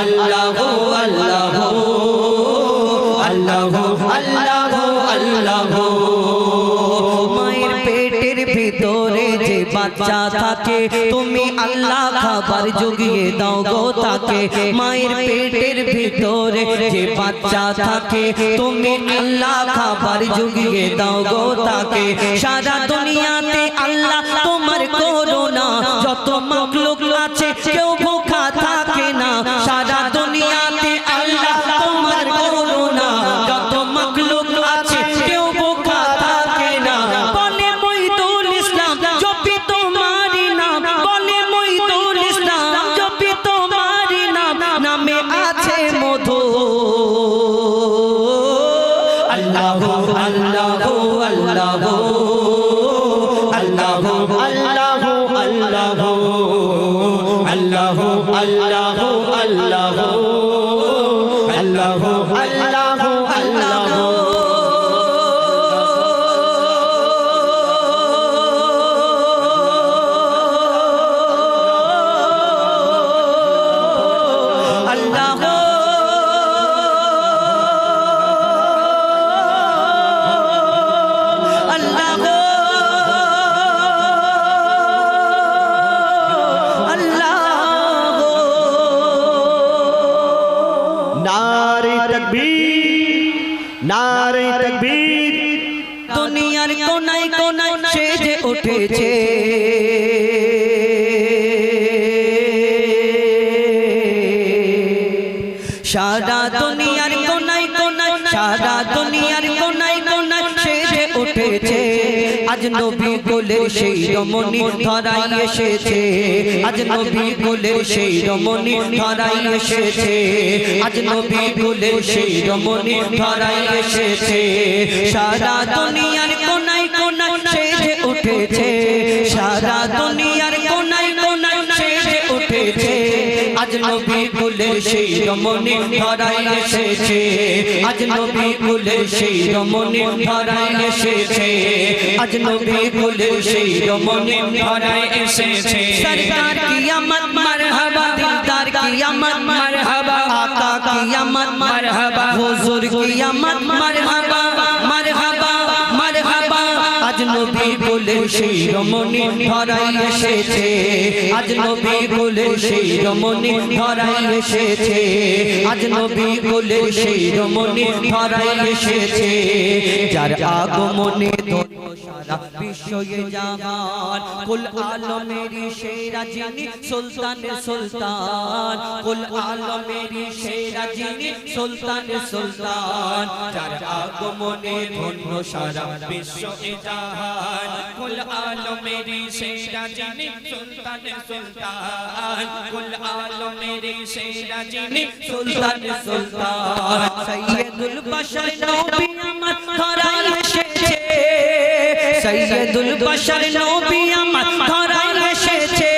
আল্লাহু আল্লাহু আল্লাহু আল্লাহু আল্লাহু। মায়ের পেটের ভিতরে যে বাচ্চা থাকে তুমি আল্লাহ খাবার জুগিয়ে দাও গো তাকে। মায়ের পেটের ভিতরে যে বাচ্চা থাকে তুমি আল্লাহ খাবার জুগিয়ে দাও গো তাকে। সারা দুনিয়াতে আল্লাহ তোমার করুণা, যত মাখলুক আছে কেউ ভুখা থাকে না। সারা দুনিয়াতে আল্লাহ তোমার করুণা, যত মাখলুক আছে কেউ ভুখা থাকে না। বলে মঈদুল ইসলাম জপি তোমারি নাম, বলে মঈদুল ইসলাম জপি তোমারি নাম, নামে আছে মধু। আল্লাহু আল্লাহু আল্লাহু আল্লাহু আল্লাহু আল্লাহু আল্লাহু আল্লাহু আল্লাহু আল্লাহু আল্লাহু আল্লাহু। नारे तकबीर। दुनियार कोनाय कोनाय सेजे उठेছে সারা দুনিয়ার কোনায় কোনায়, সারা দুনিয়ার কোনায় কোনায় সেজে উঠেছে। আজ নবী কোলের সেই রমণী ধরাই এসেছে, আজ নবী কোলের সেই রমণী ধরাই এসেছে, আজ নবী কোলের সেই রমণী ধরাই এসেছে। সারা দুনিয়ার কোনায় কোনায় সেজে উঠেছে, সারা দুনিয়ার কোনায় কোনায় সেজে উঠেছে। আজ নবী কোলের সেই রমণী ধরাই এসেছে, আজ নবী কোলের সেই রমণী ধরাই এসেছে, আজ নবী কোলের সেই রমণী ধরাই এসেছে। সরকার কিয়ামত মারহাবা, দিলদার কিয়ামত মারহাবা, আকা কিয়ামত মারহাবা, হুজুর কিয়ামত মারহাবা মারহাবা মারহাবা। আজ নবী কোলের সেই রমণী ধরাই এসেছে, আজ নবী কোলের সেই রমণী ধরাই এসেছে, আজ নবী কোলের সেই রমণী ধরাই এসেছে। যার আগমনে ধন্য সারা বিশ্বয়ে জাহান, কুল আলমেরি সেরা যিনি সুলতানের সুলতান, কুল আলমেরি সেরা যিনি সুলতানের সুলতান। যার আগমনে ধন্য সারা বিশ্বয়ে জাহান, কুল আলমেরি সেরা যিনি সুলতানের সুলতান, কুল আলমেরি সেরা যিনি সুলতানের সুলতান। সৈয়দুল বশর নবী আমার ধরাই এসেছে, সৈয়দুল বশর নবী আমার ধরাই এসেছে।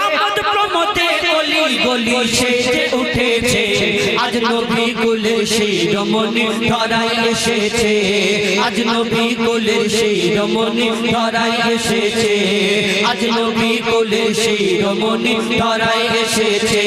আমোদ প্রমোদে গলি গলি সেজে উঠেছে, আজ নবী কোলের সেই রমণী ধরাই এসেছে, আজ নবী কোলের সেই রমণী ধরাই এসেছে, আজ নবী কোলের সেই রমণী ধরাই এসেছে।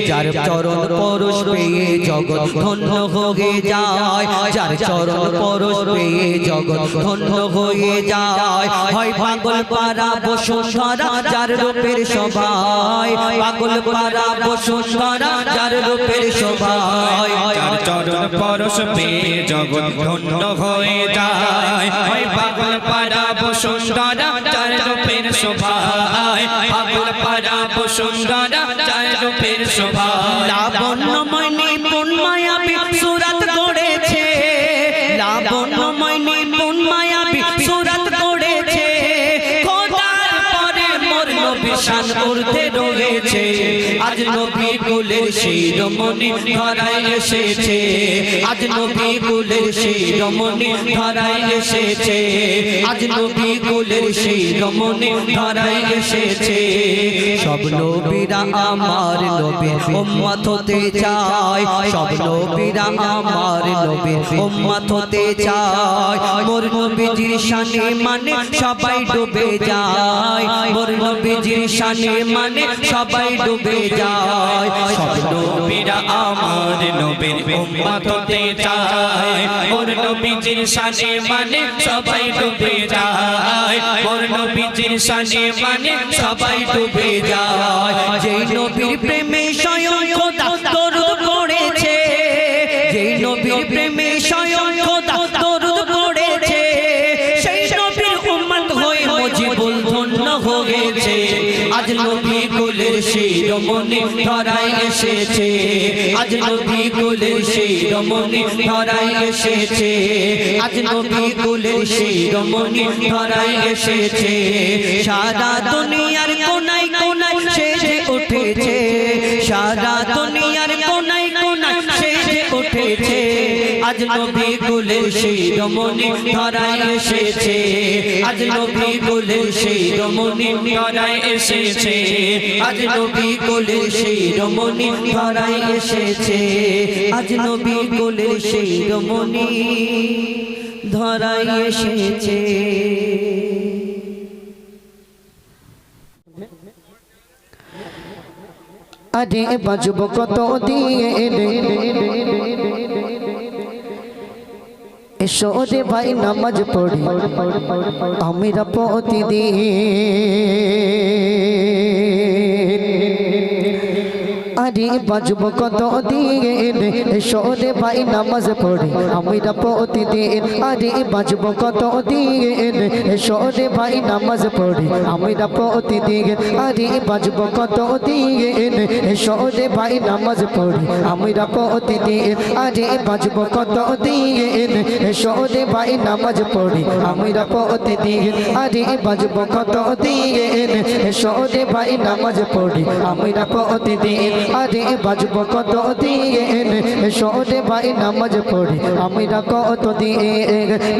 যার চরণ পরশ পেয়ে জগৎ ধন্য হয়ে যায়, যার চরণ পরশ পেয়ে জগৎ ধন্য হয়ে যায়। হয় পাগল পারা বসুন্ধরা যার রূপের শোভায়, পাগল পারা বসুন্ধরা যার রূপের শোভায়। যার চরণ পরশ পেয়ে জগৎ ধন্য হয়ে যায়, হয় পাগল পারা বসুন্ধরা যার রূপের শোভায়, পাগল পারা বসুন্ধরা যার রূপের শোভায়। লাবণ্যময় নিপুণ মায়াবী সুরত গড়েছে, লাবণ্যময় নিপুণ মায়াবী সুরত গড়েছে। খোদার পরে মোর নবী শান উর্ধে রয়েছে, আজ নবী কোলের সেই রমণী ধরাই এসেছে, আজ নবী কোলের সেই রমণী ধরাই এসেছে, আজ নবী কোলের সেই রমণী ধরাই এসেছে। সব নবীরা আমার নবীর উম্মত হতে চায়, সব নবীরা আমার নবীর উম্মত হতে চায়। মোর নবীজির শানে মানে সবাই ডুবে যায়, মোর নবীজির শানে মানে সবাই ডুবে যায়। সব নবীরা আমার নবীর উম্মত হতে চায় মোর নবীজির শানে মানে সবাই ডুবে যায় মোর নবীজির শানে মানে সবাই ডুবে যায় যেই নবীর প্রেমে স্বয়ং খোদা দরুদ পড়েছে যেই নবীর প্রেমে স্বয়ং খোদা দরুদ পড়েছে সেই নবীর উম্মত হয়ে মুজিবুল ধন্য হয়েছে আজ নবী কুলের শিরোমণি ধরায় এসেছে আজ নবী কুলের শিরোমণি ধরায় এসেছে আজ নবী কুলের শিরোমণি ধরায় এসেছে সারা দুনিয়ার কোনায় কোনায় সেজে উঠেছে সারা দুনিয়ার কোনায় কোনায় সেজে উঠেছে আজ নবী কুলের শিরোমণি ধরায় এসেছে আজ নবী কুলের শিরোমণি ধরায় এসেছে আজ নবী কুলের শিরোমণি ধরায় এসেছে আজ নবী কুলের শিরোমণি ধরায় এসেছে আরে বাজব কত দিয়ে এসো রে ভাই নামাজ পড়ি আমরা প্রতিদিন আরে বাজব কত দিয়ে এসো রে ভাই নামাজ পড়ি আমরা প্রতিদিন আরে বাজব কত দিয়ে এসো রে ভাই নামাজ পড়ি আমরা প্রতিদিন আরে বাজব কত দিয়ে এসো রে ভাই নামাজ পড়ি আমরা প্রতিদিন আরে বাজব কত দিয়ে এসো রে ভাই নামাজ পড়ি আমরা প্রতিদিন আরে বাজব কত দিয়ে এসো রে ভাই নামাজ পড়ি আমরা প্রতিদিন আরে বাজব কত দিয়ে এসো রে ভাই নামাজ পড়ি আমরা কত দিয়ে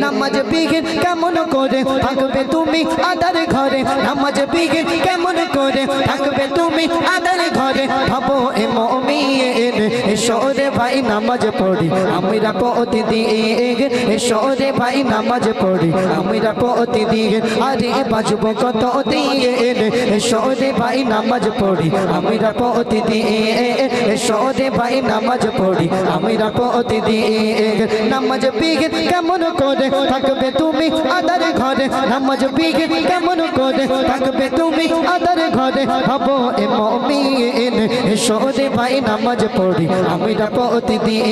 নামাজ বিঘিন কেমন করে থাকবে তুমি আদার ঘরে নামাজ বিঘিন কেমন করে থাকবে তুমি আদার ঘরে ভাবো এ মুমিন এসো রে ভাই নামাজ পড়ি আমরা প্রতিদিন এসো রে ভাই নামাজ পড়ি আমরা প্রতিদিন আরে বাজব কত দিয়ে এসো রে ভাই নামাজ পড়ি আমরা প্রতিদিন এসো রে ভাই নামাজ পড়ি আমরা প্রতিদিন নামাজ বিঘিন কেমন করে থাকবে তুমি আদার ঘরে নামাজ বিঘিন কেমন করে থাকবে তুমি আদার ঘরে ভাবো এ মুমিন এসো রে ভাই নামাজ পড়ি আমরা প্রতিদিন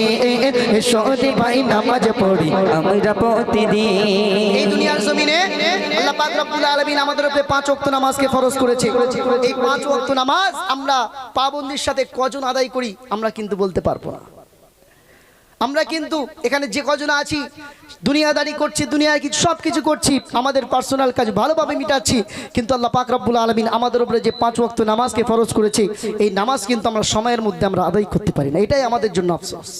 এসো রে ভাই নামাজ পড়ি আমরা প্রতিদিন এই দুনিয়ার জমিনে আল্লাহ পাক রব্বুল আলামিন আমাদের উপরে 5 ওয়াক্ত নামাজকে ফরজ করেছে এই 5 ওয়াক্ত নামাজ আমরা পাবন্দির সাথে কজন আদায় করি আমরা কিন্তু বলতে পারবো না আমরা কিন্তু এখানে যে কজন আছি দুনিয়াদারি করছি দুনিয়ায় কিছু সব কিছু করছি আমাদের পার্সোনাল কাজ ভালোভাবে মিটাচ্ছি কিন্তু আল্লাহ পাক রব্বুল আলামিন আমাদের উপরে যে 5 ওয়াক্ত নামাজকে ফরজ করেছে এই নামাজ কিন্তু আমরা সময়ের মধ্যে আমরা আদায় করতে পারি না এটাই আমাদের জন্য আফসোস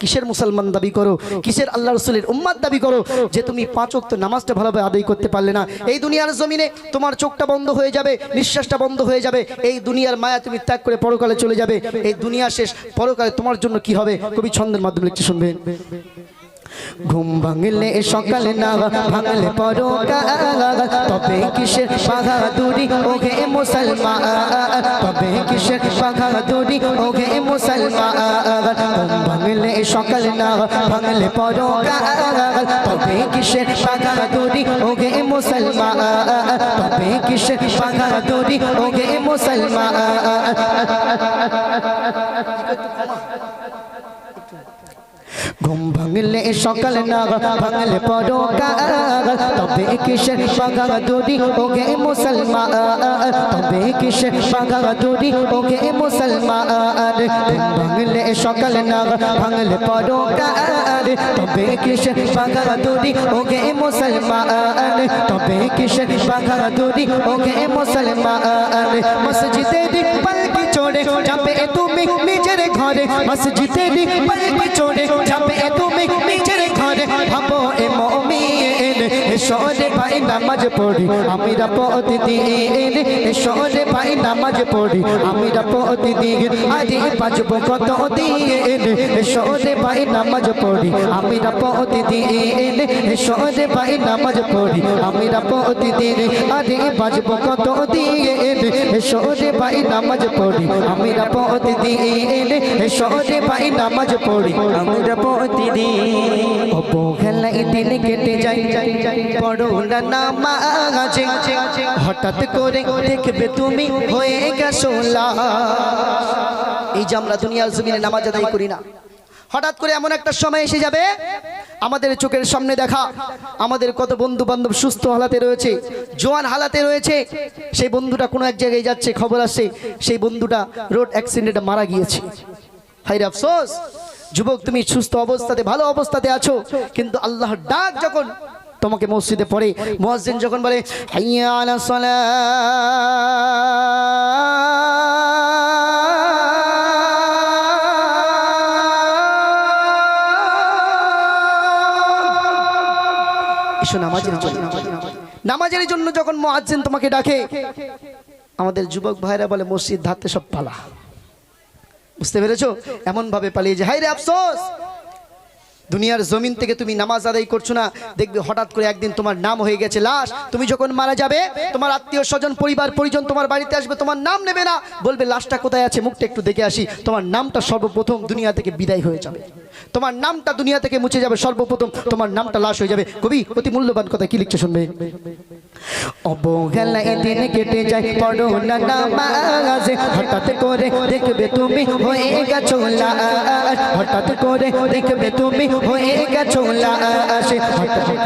কিসের মুসলমান দাবি করো কিসের আল্লাহ রাসূলের উম্মত দাবি করো যে তুমি 5 ওয়াক্ত নামাজটা ভালোভাবে আদায় করতে পারলে না এই দুনিয়ার জমিনে তোমার চোখটা বন্ধ হয়ে যাবে নিঃশ্বাসটা বন্ধ হয়ে যাবে এই দুনিয়ার মায়া তুমি ত্যাগ করে পরকালে চলে যাবে এই দুনিয়া শেষ পরকালে তোমার জন্য কি হবে কবি ছন্দের মাধ্যমে লিখতে শুনবেন ঘুম ভাঙলে সকালে না ভাঙলে পরকাল তবে কিসের বাহাদুরি ওগে মুসলমান তবে কিসের বাহাদুরি ওগে মুসলমান ঘুম ভাঙলে সকালে না ভাঙলে পরকাল তবে কিসের বাহাদুরি ওগে মুসলমান তবে কিসের বাহাদুরি ওগে মুসলমান ঘুম ভাঙলে সকাল না ভাঙলে পরকাল তবে কিসের বাহাদুরি ওগে মুসলমান তবে কিসের বাহাদুরি ওগে মুসলমান ঘুম ভাঙলে সকাল না ভাঙলে পরকাল তবে কিসের বাহাদুরি ওগে মুসলমান তবে কিসের বাহাদুরি ওগে মুসলমান মসজিদে পালকি চড়ে যাবে তুমি নিজের ঘরে মসজিদে পালকি চড়ে যাবে তুমি নিজের ঘরে ভাবো এ মুমিন শোনে ভাই নামাজ পড়ি আমরা প্রতিদিন শোনে ভাই নামাজ পড়ি আমরা প্রতিদিন আরে বাজবো কত দিন শোনে ভাই নামাজ পড়ি আমরা প্রতিদিন শোনে ভাই নামাজ পড়ি আমরা প্রতিদিন আরে বাজবো কত দিন শোনে ভাই নামাজ পড়ি আমরা প্রতিদিন শোনে ভাই নামাজ পড়ি আমরা প্রতিদিন অবহেলাই দিন কেটে যায় পড়ো না নামাজ হঠাৎ করে দেখবে তুমি হয়ে গেছো লাশ। এই যে আমরা দুনিয়ার জমিনে নামাজ আদায় করি না, হঠাৎ করে এমন একটা সময় এসে যাবে আমাদের চোখের সামনে দেখা আমাদের কত বন্ধু বান্ধব সুস্থ হালাতে রয়েছে, জোয়ান হালাতে রয়েছে, সেই বন্ধুটা কোনো এক জায়গায় যাচ্ছে, খবর আসছে সেই বন্ধুটা রোড অ্যাক্সিডেন্টে মারা গিয়েছে। হায় রে আফসোস, যুবক তুমি সুস্থ অবস্থাতে ভালো অবস্থাতে আছো, কিন্তু আল্লাহর ডাক যখন তোমাকে মসজিদে পড়ে, মুয়াজ্জিন যখন বলে হাইয়া আলাস সালাহ, এসো নামাজের জন্য, নামাজের জন্য যখন মুয়াজ্জিন তোমাকে ডাকে, আমাদের যুবক ভাইরা বলে মসজিদ ধাতে সব পালা। বুঝতে পেরেছো? এমন ভাবে পালিয়ে যায়। হায় রে আফসোস, দুনিয়ার জমিন থেকে তুমি নামাজ আদায় করছো না, দেখবে হঠাৎ করে একদিন তোমার নাম হয়ে গেছে লাশ। তুমি যখন মারা যাবে তোমার আত্মীয় স্বজন পরিবার পরিজন তোমার বাড়িতে আসবে, তোমার নাম নেবে না, বলবে লাশটা কোথায় আছে মুখটা একটু দেখে আসি। তোমার নামটা সর্বপ্রথম দুনিয়া থেকে বিদায় হয়ে যাবে, তোমার নামটা দুনিয়া থেকে মুছে যাবে, সর্বপ্রথম তোমার নামটা লাশ হয়ে যাবে। কবি অতি মূল্যবান কথা কি লিখছে শুনবে। অবহেলায় দিন কেটে যায় পড়ো না নামাজ, হঠাৎ করে দেখবে তুমি হয়ে গেছো লাশ, হঠাৎ করে দেখবে তুমি হয়ে গেছো লাশ।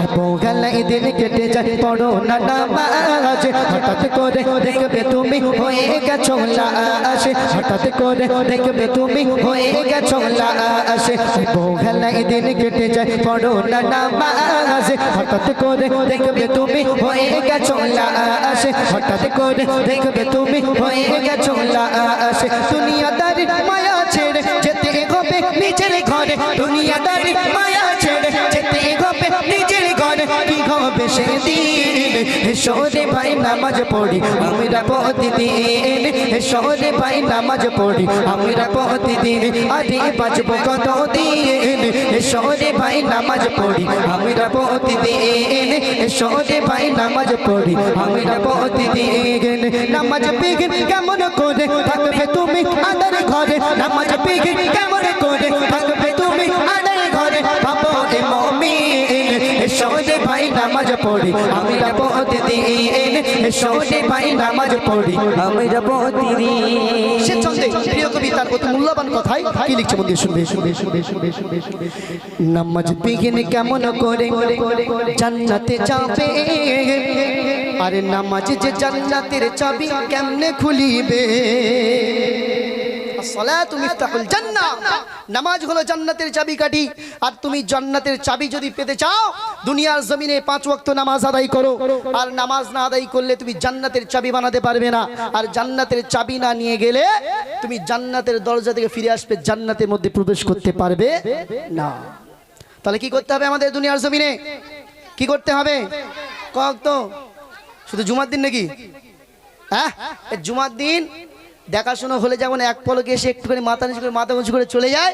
অবহেলায় দিন কেটে যায় পড়ো না নামাজ, হঠাৎ করে দেখবে তুমি হয়ে গেছো লাশ, হঠাৎ করে দেখবে তুমি হয়ে গেছো লাশ। অবহেলায় দিন কেটে যায় পড়ো না নামাজ, হঠাৎ করে দেখবে তুমি হয়ে গেছো লাশ, হঠাৎ করে দেখবে তুমি হয়ে গেছো লাশ। দুনিয়াদারি মায়া ছেড়ে যেতে হবে নিজের ঘরে, দুনিয়াদারি মায়া ছেড়ে যেতে হবে নিজের ঘরে, কি হবে সেদিন। শোনে ভাই নামাজ পড়ি আমরা প্রতিদিন, শোনে ভাই নামাজ পড়ি আমরা প্রতিদিন আরে বাজবো কত দিন। শোনে ভাই নামাজ পড়ি আমরা প্রতিদিন, শোনে ভাই নামাজ পড়ি আমরা প্রতিদিন। নামাজ বিঘিন কেমন করে থাকবে তুমি আদার ঘরে, নামাজ বিঘিন কেমন করে থাকবে তুমি আদার ঘরে, বাবা এ মুমিন শোনে ভাই নামাজ পড়ি আমরা প্রতিদিন, শোনে ভাই নামাজ পড়ি আমরা প্রতিদিন। সে চন্দে প্রিয় কবি তার কত মূল্যবান কথাই কি লিখছে মন দিয়ে শুনবে। নামাজ বিঘিন কেমন করে জান্নাতে যাবে, আরে নামাজ যে জান্নাতের চাবি কেমনে খুলিবে। আসসালাতু মিফতাহুল জান্নাহ, নামাজ হলো জান্নাতের চাবিকাঠি। আর তুমি জান্নাতের চাবি যদি পেতে চাও দুনিয়ার জমিনে 5 ওয়াক্ত নামাজ আদায় করো, আর নামাজ না আদায় করলে তুমি জান্নাতের চাবি বানাতে পারবে না। আর জান্নাতের চাবি না নিয়ে গেলে তুমি জান্নাতের দরজা থেকে ফিরে আসবে, জান্নাতের মধ্যে প্রবেশ করতে পারবে না। তাহলে কি করতে হবে আমাদের দুনিয়ার জমিনে? কি করতে হবে? কক তো শুধু জুমার দিন নাকি? হ্যাঁ, জুমার দিন দেখাশোনা হলে যেমন এক পলকে এসে একটুখানি মাথা উঁচু করে চলে যায়,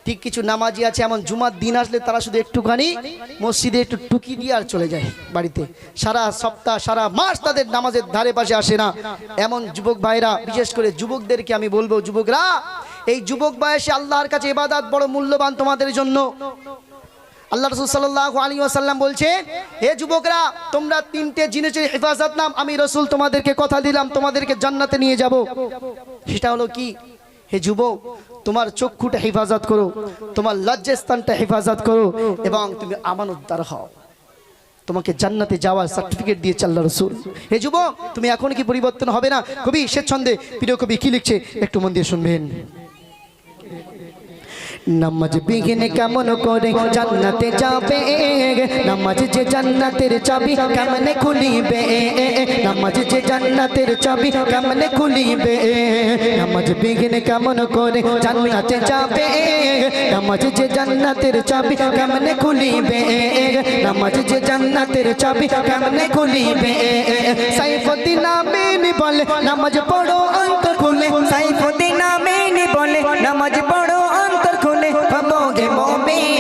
ঠিক কিছু নামাজি আছে এমন জুমার দিন আসলে তারা শুধু একটুখানি মসজিদে একটু টুকি দিয়ে আর চলে যায় বাড়িতে। সারা সপ্তাহ সারা মাস তাদের নামাজের ধারে পাশে আসে না। এমন যুবক ভাইরা, বিশেষ করে যুবকদেরকে আমি বলবো, যুবকরা এই যুবক বয়সে আল্লাহর কাছে ইবাদত বড় মূল্যবান তোমাদের জন্য। আল্লাহ রাসূল সাল্লাল্লাহু আলাইহি ওয়াসাল্লাম বলছে, হে যুবকরা তোমরা 3টে জিনিসের হেফাজত নাম আমি রাসূল তোমাদেরকে কথা দিলাম তোমাদেরকে জান্নাতে নিয়ে যাব। সেটা হলো কি? হে যুবক, তোমার চক্ষুটা হেফাজত করো, তোমার লজ্জাস্থানটা হেফাজত করো, এবং তুমি আমানতদার হও। তোমাকে জান্নাতে যাওয়ার সার্টিফিকেট দিয়েছে আল্লাহ রাসূল। হে যুবক, তুমি এখন কি পরিবর্তন হবে না? কবি সে ছন্দে প্রিয় কবি কি লিখছে একটু মন দিয়ে শুনবেন। নামাজ বিঘিন কেমন করে জান্নাতে যাবে, নামাজ যে জান্নাতের চাবি কেমনে খুলিবে, নামাজ যে জান্নাতের চাবি কেমনে খুলিবে। নামাজ বিঘিন কেমন করে জান্নাতে যাবে, নামাজ যে জান্নাতের চাবি কেমনে খুলিবে নামাজ যে জান্নাতের চাবি কেমনে খুলিবে সাইফুদ্দিন আমিন বলে নামাজ পড়ো অন্তর খুলে সাইফুদ্দিন আমিন বলে নামাজ পড়ো অন্তর খুলে বাবু গে মুমিন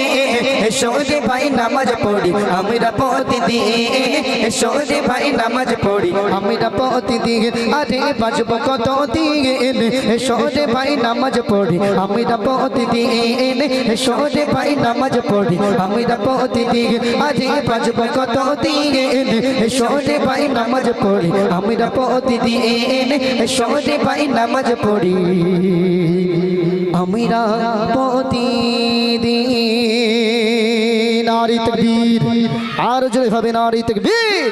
এসো রে ভাই নামাজ পড়ি আমরা প্রতিদিন এসো রে ভাই নামাজ পড়ি আমরা প্রতিদিন আরে বাজবো কত দিন এসো রে ভাই নামাজ পড়ি আমরা প্রতিদিন এসো রে ভাই নামাজ পড়ি আমরা প্রতিদিন আরে বাজবো কত দিন এসো রে ভাই নামাজ পড়ি আমরা প্রতিদিন এসো রে ভাই নামাজ পড়ি আমরা প্রতিদিন নারী তকবীর আর জোরে হবে নারী তকবীর